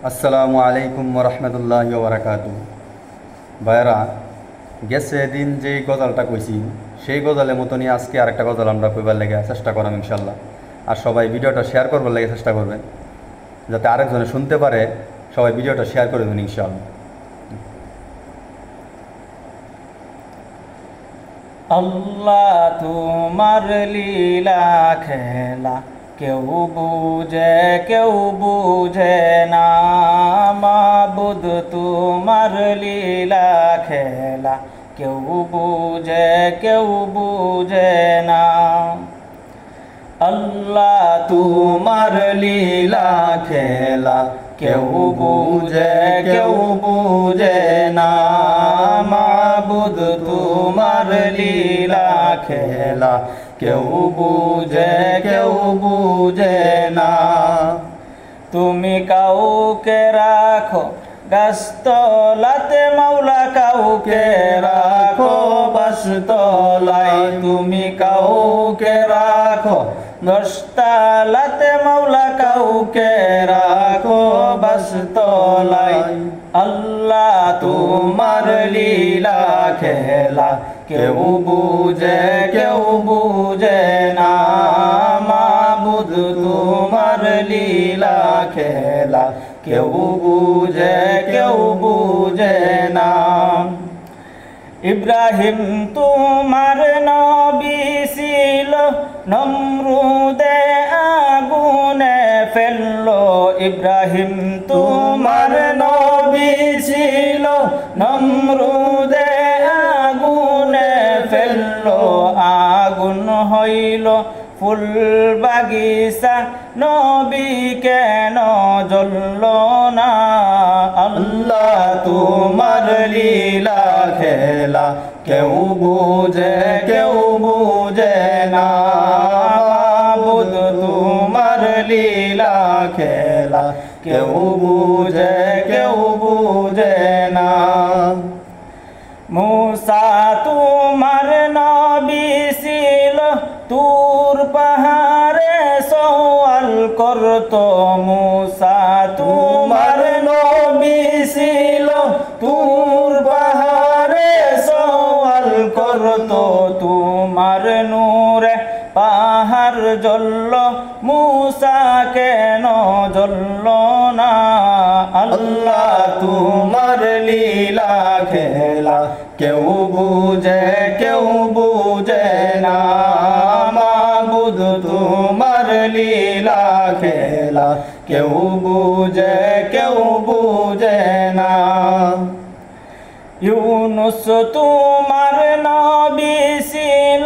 আসসালামু আলাইকুম রহমতুল্লাহি ওয়া বারাকাতুহু। ভাইরা, গেছে দিন যে গজালটা কইছি সেই গজালের মতনই আজকে আরেকটা গজাল আমরা কইবার লেগে চেষ্টা করাম ইনশাল্লাহ। আর সবাই ভিডিওটা শেয়ার করবার লেগে চেষ্টা করবেন, যাতে আরেকজনে শুনতে পারে। সবাই ভিডিওটা শেয়ার করে দেবেন ইনশাল্লাহ। আল্লাহ তোমার লীলা খেলা কেউ বুঝে না। মাবুদ তোমার লীলা খেলা কেউ বুঝে না। আল্লাহ তোমার লীলা খেলা কেউ বুঝে না। মাবুদ তোমার লীলা খেলা কেউ বুঝে না। তুমি কাউকে রাখো গাছতলাতে মাওলা, কাউকে রাখো বাসতলায়। তুমি কাউকে রাখো দশতলাতে মাওলা, কাউকে রাখো বাসতলায়। আল্লাহ তোমার লীলা খেলা কেউ বুঝে না। মাবুদ তোমার লীলা খেলা কেউ বুঝে না। ইব্রাহিম তোমার নবী ছিল, নমরুদে আগুনে ফেললো। ইব্রাহিম তোমার নবী ছিল, নমরুদে আগুনে ফেললো। আগুন হইল ফুল বাগিচা, নবী কেন জ্বলল না? আল্লাহ তোমার লীলা খেলা কেউ বুঝে না। মাবুদ তোমার লীলা খেলা কেউ বুঝে না। মূসা তোমার নবী ছিল, তুর পাহাড়ে সওয়াল করতো। মূসা তোমার নবী ছিল, তুর পাহাড়ে সওয়াল করতো। তোমার নূরে পাহাড় জ্বলল, মূসা কেন জ্বলল না? আল্লাহ তোমার লীলা খেলা কেউ বুঝে না। মাবুদ তোমার লীলা খেলা কেউ বুঝে না। ইউনুস তোমার নবী ছিল,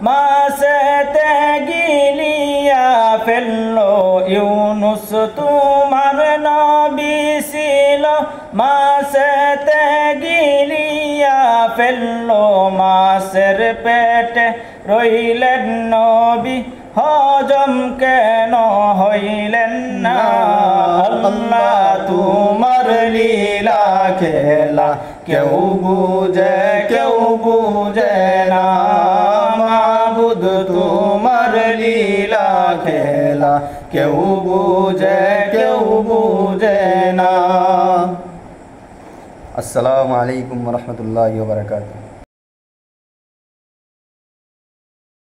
মাছেতে গিলিয়া ফেললো। ইউনুস তোমার নবী ছিল, মাছেতে গিলিয়া ফেললো। মাছের পেটে রইলেন নবী, হজম কেন হইলেন না? আল্লাহ তোমার লীলা খেলা কেউ বুঝে না। মাবুদ তোমার লীলা খেলা কেউ বুঝে না। আসসালামু আলাইকুম রহমতুল্লাহি ওয়া বারাকাতুহু।